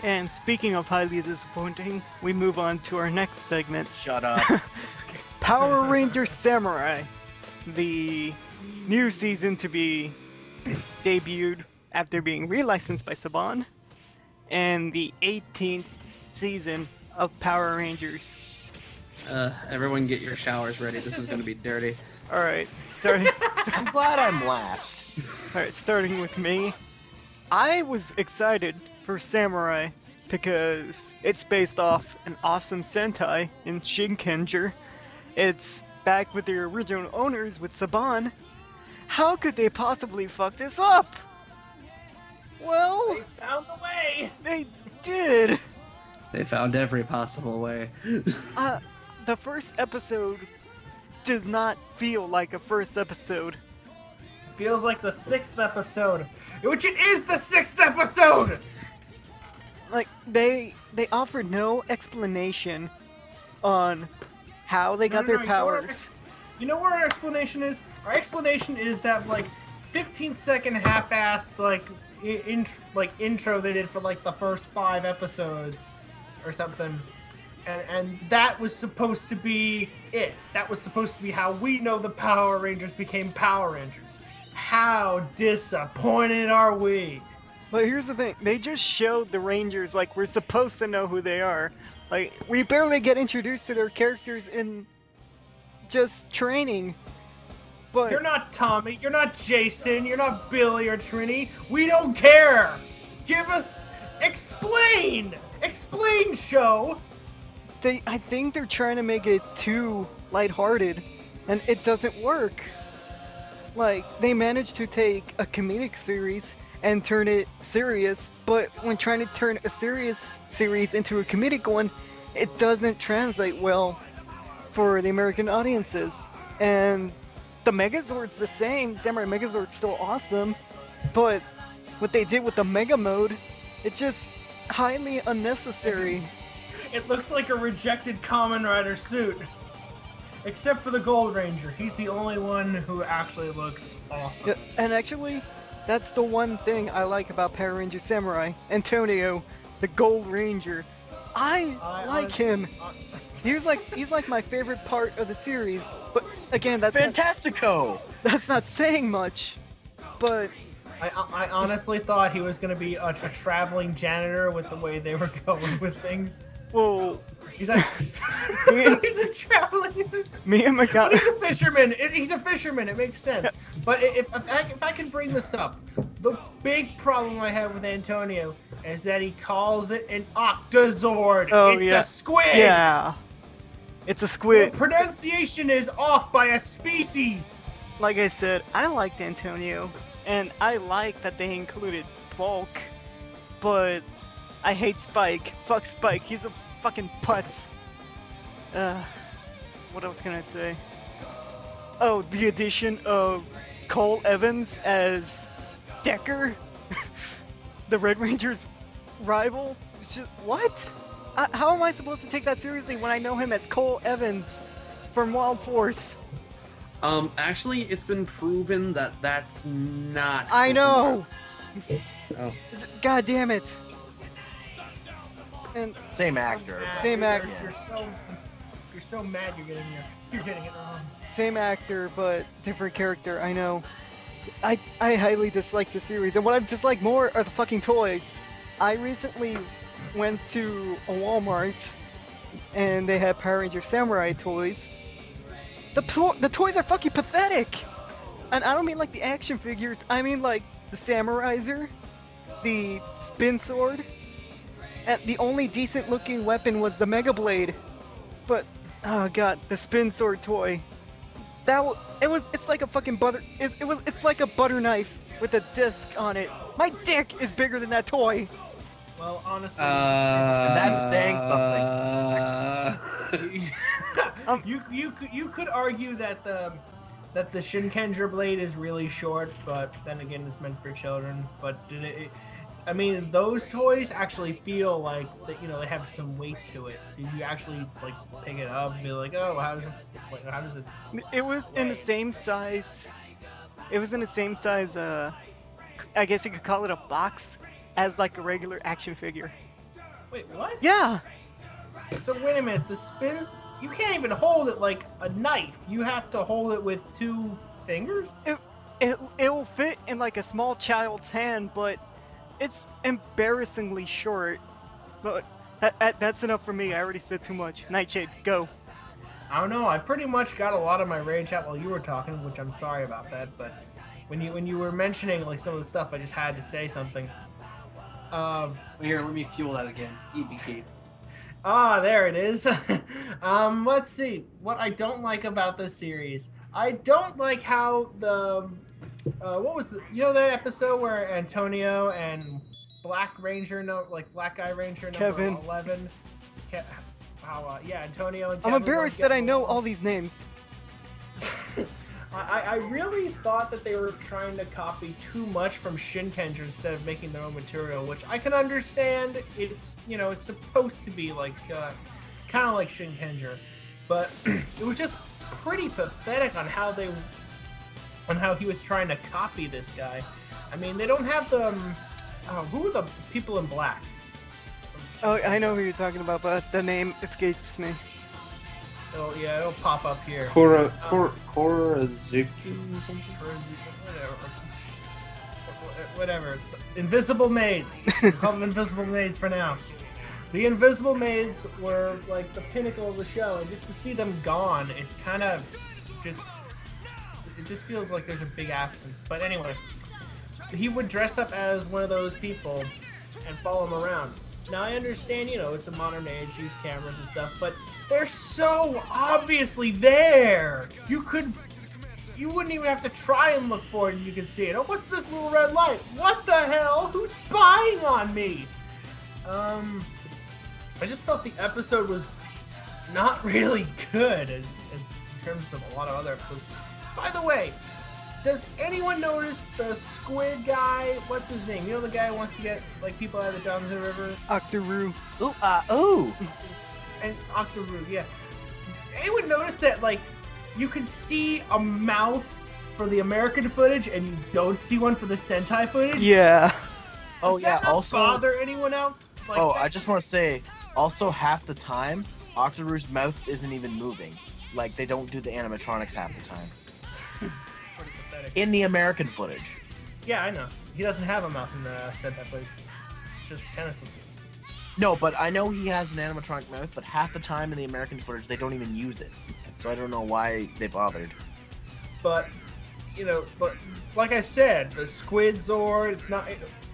And speaking of highly disappointing, we move on to our next segment. Shut up. Power Ranger Samurai, the new season to be debuted after being relicensed by Saban, and the 18th season of Power Rangers. Everyone get your showers ready. This is gonna be dirty. Alright, starting I'm glad I'm last. Alright, starting with me. I was excited for Samurai because it's based off an awesome Sentai in Shinkenger. It's back with their original owners with Saban. How could they possibly fuck this up? Well, They found the way. they did. They found every possible way. The first episode does not feel like a first episode. Feels like the 6th episode, which it is the 6th episode. Like they offered no explanation on how they got their powers. You know what our explanation is? Our explanation is that like 15-second half-assed intro they did for like the first 5 episodes or something, and that was supposed to be it. That was supposed to be how we know the Power Rangers became Power Rangers. How disappointed are we? But here's the thing, they just showed the Rangers like we're supposed to know who they are. Like, we barely get introduced to their characters in just training. But You're not Tommy, you're not Jason, you're not Billy or Trini. We don't care! Give us... Explain! Explain, show! I think they're trying to make it too lighthearted, and it doesn't work. Like, they managed to take a comedic series and turn it serious, but when trying to turn a serious series into a comedic one, it doesn't translate well for the American audiences. And the Megazord's the same, Samurai Megazord's still awesome, but what they did with the Mega Mode, it's just highly unnecessary. It looks like a rejected Kamen Rider suit. Except for the Gold Ranger. He's the only one who actually looks awesome. Yeah, and actually, that's the one thing I like about Power Ranger Samurai. Antonio, the Gold Ranger. I like him. He's like my favorite part of the series. But again, that's Fantastico! that's not saying much. But I honestly thought he was going to be a traveling janitor with the way they were going with things. well, He's like, he's a traveling. me and But Macau. he's a fisherman. He's a fisherman. It makes sense. But if I can bring this up, the big problem I have with Antonio is that he calls it an Octozord. Oh, It's yeah. a squid. Yeah, it's a The squid. pronunciation is off by a species. Like I said, I liked Antonio, and I like that they included Bulk, but I hate Spike. Fuck Spike. He's a fucking putz. What else can I say? Oh, the addition of Cole Evans as Decker, the Red Ranger's rival. It's just what? How am I supposed to take that seriously when I know him as Cole Evans from Wild Force? Actually, it's been proven that that's not. I know. Oh. God damn it. And Same actor. Same actor. You're so mad you're getting it wrong. same actor, but different character, I know. I highly dislike the series, and what I dislike more are the fucking toys. I recently went to a Walmart, and they had Power Ranger Samurai toys. The toys are fucking pathetic! And I don't mean like the action figures, I mean like the Samuraizer, the Spin Sword, and the only decent looking weapon was the Mega Blade. But, oh god, the Spin Sword toy. It's like a fucking it's like a butter knife with a disc on it. My dick is bigger than that toy. Well, honestly, That's saying something. you could argue that the Shinkenger blade is really short, but then again, it's meant for children. But I mean, those toys actually feel like that. They have some weight to it. Did you actually like pick it up and be like, oh, how does it? It was in the same size. It was in the same size. I guess you could call it a box as like a regular action figure. Wait, what? Yeah. So wait a minute, the spins, you can't even hold it like a knife. You have to hold it with 2 fingers? It will fit in like a small child's hand, but it's embarrassingly short. But that's enough for me. I already said too much. Nightshade, go. I don't know, I pretty much got a lot of my rage out while you were talking, which I'm sorry about that, but when you were mentioning like some of the stuff, I just had to say something. Here, let me fuel that again. Eat me, Kate. There it is. Let's see. What I don't like about this series. I don't like how the what was the that episode where Antonio and Black Ranger Black Guy Ranger number Kevin. 11 how Antonio and I'm Kevin embarrassed weren't that I getting know along. all these names. I really thought that they were trying to copy too much from Shinkenger instead of making their own material, which I can understand. It's it's supposed to be like kind of like Shinkenger, but it was just pretty pathetic on how he was trying to copy this guy. I mean, they don't have the who are the people in black? Oh, I know who you're talking about, but the name escapes me. Oh yeah, it'll pop up here. Korazuki. Whatever. Invisible maids. We'll call them invisible maids for now. The invisible maids were like the pinnacle of the show, and just to see them gone, it kind of just feels like there's a big absence. But anyway, he would dress up as one of those people and follow him around. Now I understand, it's a modern age, use cameras and stuff, but they're so obviously there. You wouldn't even have to try and look for it, and you can see it. Oh, what's this little red light? What the hell? Who's spying on me? I just felt the episode was not really good in terms of a lot of other episodes. By the way, does anyone notice the squid guy? What's his name? The guy who wants to get like people out of the Donzo River? Octoroo. Ooh. And Octoroo, yeah. Anyone notice that like you can see a mouth for the American footage and you don't see one for the Sentai footage? Yeah. Oh Does that yeah. not Also, bother anyone else? Like, I just want to say, also half the time, Octoroo's mouth isn't even moving. Like they don't do the animatronics half the time. pretty pathetic. In the American footage. Yeah, I know. He doesn't have a mouth in the Sentai footage. Just tentacles. No, but I know he has an animatronic mouth, but half the time in the American footage they don't even use it. So I don't know why they bothered. But but like I said, the Squid Zord,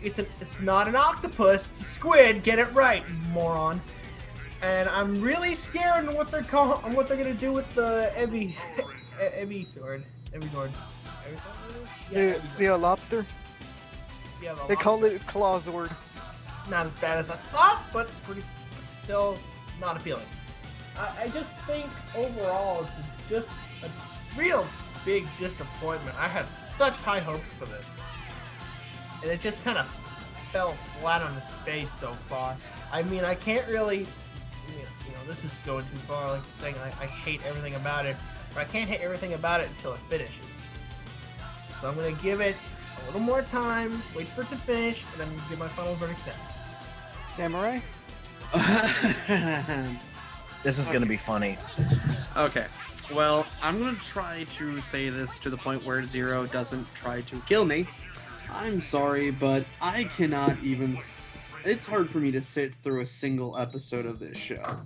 it's not an octopus, it's a squid. Get it right, you moron. And I'm really scared on what they're gonna do with the Ebi Sword. Yeah, The lobster. yeah, the They call it Clawzord. not as bad as I thought, but still not appealing. I just think overall it's just a real big disappointment. I had such high hopes for this, and it just kind of fell flat on its face so far. I mean, I can't really, this is going too far, like saying I hate everything about it, but I can't hate everything about it until it finishes. So I'm going to give it a little more time, wait for it to finish, and then give my final verdict then. Samurai? This is gonna be funny. Okay. Well, I'm gonna try to say this to the point where Zero doesn't try to kill me. I'm sorry, but I cannot even... It's hard for me to sit through a single episode of this show.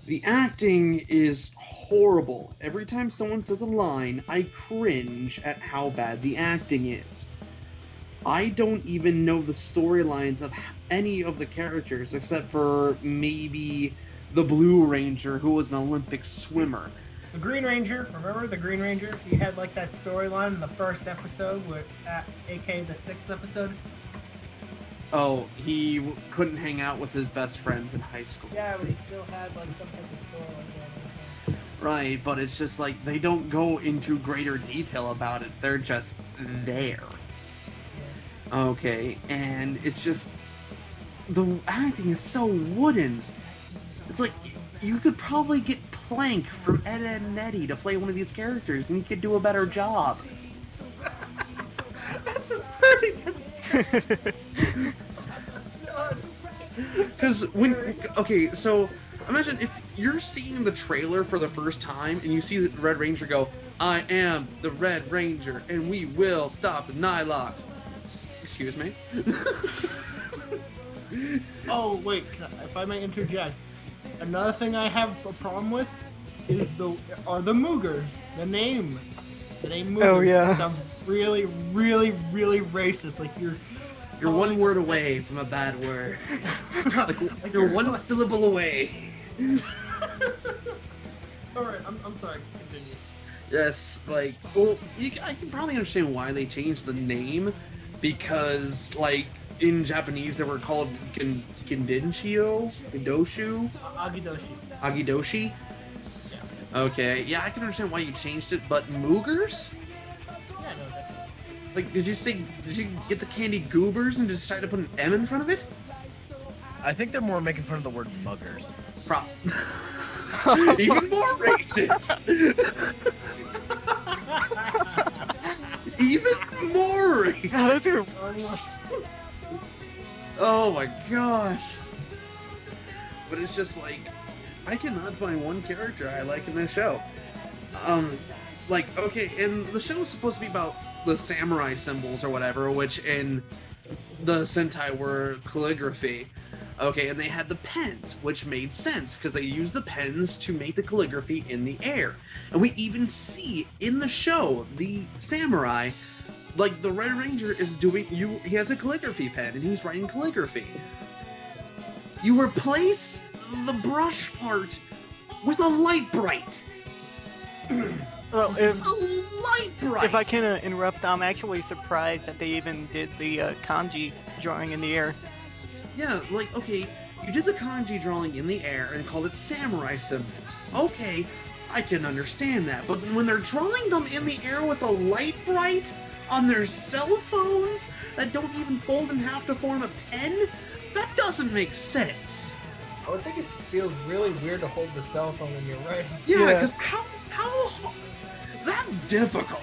The acting is horrible. Every time someone says a line, I cringe at how bad the acting is. I don't even know the storylines of any of the characters except for maybe the Blue Ranger, who was an Olympic swimmer. The Green Ranger, remember the Green Ranger? He had like that storyline in the first episode, aka the 6th episode. Oh, he couldn't hang out with his best friends in high school. Yeah, but he still had like some type of storyline going on. Right, but it's just like they don't go into greater detail about it. They're just there. Okay, and it's just the acting is so wooden. It's like you could probably get Plank from Ed, Edd and Eddy to play one of these characters, and he could do a better job. That's a pretty good Because so imagine if you're seeing the trailer for the first time and you see the Red Ranger go, "I am the Red Ranger, and we will stop the Nylok." Excuse me. Oh wait, if I may interject, another thing I have a problem with is the Moogers. The name Moogers. Oh, yeah. Sounds really, really, really racist. Like you're one word away from a bad word. like you're one syllable away. All right, I'm sorry. Continue. Yes, like, well, I can probably understand why they changed the name, because, like, in Japanese they were called Gindoshu? Agidoshi? Yeah. Okay, yeah, I can understand why you changed it, but Moogers? Yeah, no, definitely. Like, did you get the candy goobers and decide to put an M in front of it? I think they're more making fun of the word muggers. Even more racist! Even more racist! God, those are worse. Oh my gosh. But it's just like, I cannot find one character I like in this show. Like, okay, and the show is supposed to be about the samurai symbols or whatever, which in the Sentai were calligraphy. Okay, and they had the pens, which made sense, because they used the pens to make the calligraphy in the air. And we even see in the show, the samurai, like the Red Ranger is doing, he has a calligraphy pen, and he's writing calligraphy. You replace the brush part with a light bright. Well, A light bright! if I can interrupt, I'm actually surprised that they even did the kanji drawing in the air. Yeah, like, okay, you did the kanji drawing in the air and called it samurai symbols. Okay, I can understand that, but when they're drawing them in the air with a light bright on their cell phones that don't even fold in half to form a pen, that doesn't make sense. I would think it feels really weird to hold the cell phone when you're writing. Yeah, Yeah. because how that's difficult.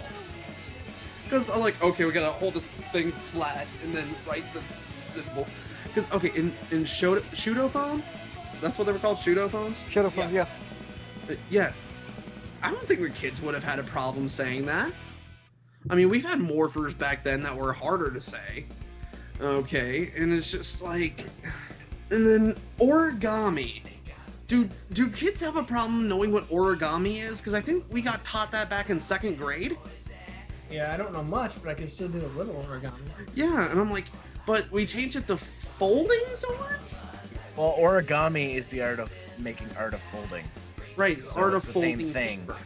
Because I'm like, okay, we gotta hold this thing flat and then write the symbol. Because, okay, in Shudo phone, that's what they were called, Shudo phones? Shut up, yeah. Yeah, I don't think the kids would have had a problem saying that. I mean, we've had morphers back then that were harder to say. Okay, and it's just like... And then origami. Do kids have a problem knowing what origami is? Because I think we got taught that back in 2nd grade. Yeah, I don't know much, but I can still do a little origami. Yeah, and I'm like, but we changed it to folding swords? Well, origami is the art of making art of folding. Right, So art it's of the folding same thing. paper.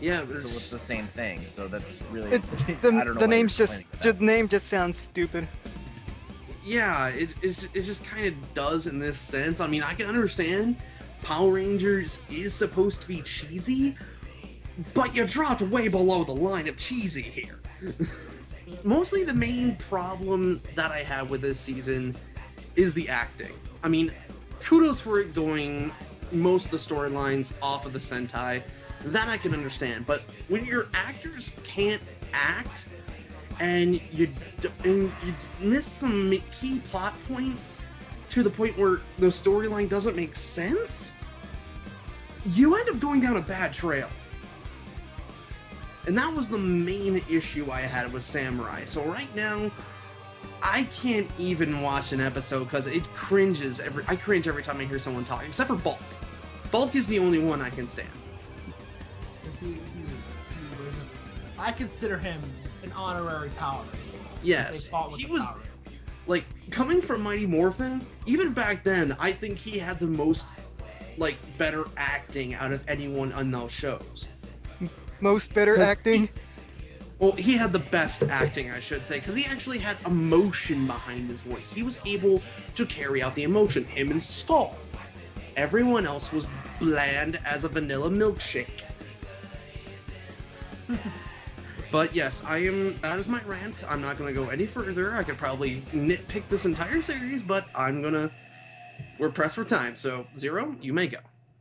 Yeah, but So it's the same thing. So that's really. It, I don't know the why name's you're just explaining the name just sounds stupid. yeah, it just kind of does in this sense. I mean, I can understand Power Rangers is supposed to be cheesy, but you dropped way below the line of cheesy here. Mostly the main problem that I had with this season is the acting. I mean, kudos for it going most of the storylines off of the Sentai. That I can understand, but when your actors can't act and you miss some key plot points to the point where the storyline doesn't make sense, you end up going down a bad trail. And that was the main issue I had with Samurai. So right now, I can't even watch an episode because it cringes. I cringe every time I hear someone talk, except for Bulk. Bulk is the only one I can stand. I consider him an honorary Power Ranger. Yes, They fought with he the was Power Rangers. like coming from Mighty Morphin. Even back then, I think he had the most like better acting out of anyone on those shows. Most better 'Cause acting. Well, he had the best acting, I should say, because he actually had emotion behind his voice. He was able to carry out the emotion. Him and Skull. Everyone else was bland as a vanilla milkshake. But yes, that is my rant. I'm not going to go any further. I could probably nitpick this entire series, but we're pressed for time. So, Zero, you may go.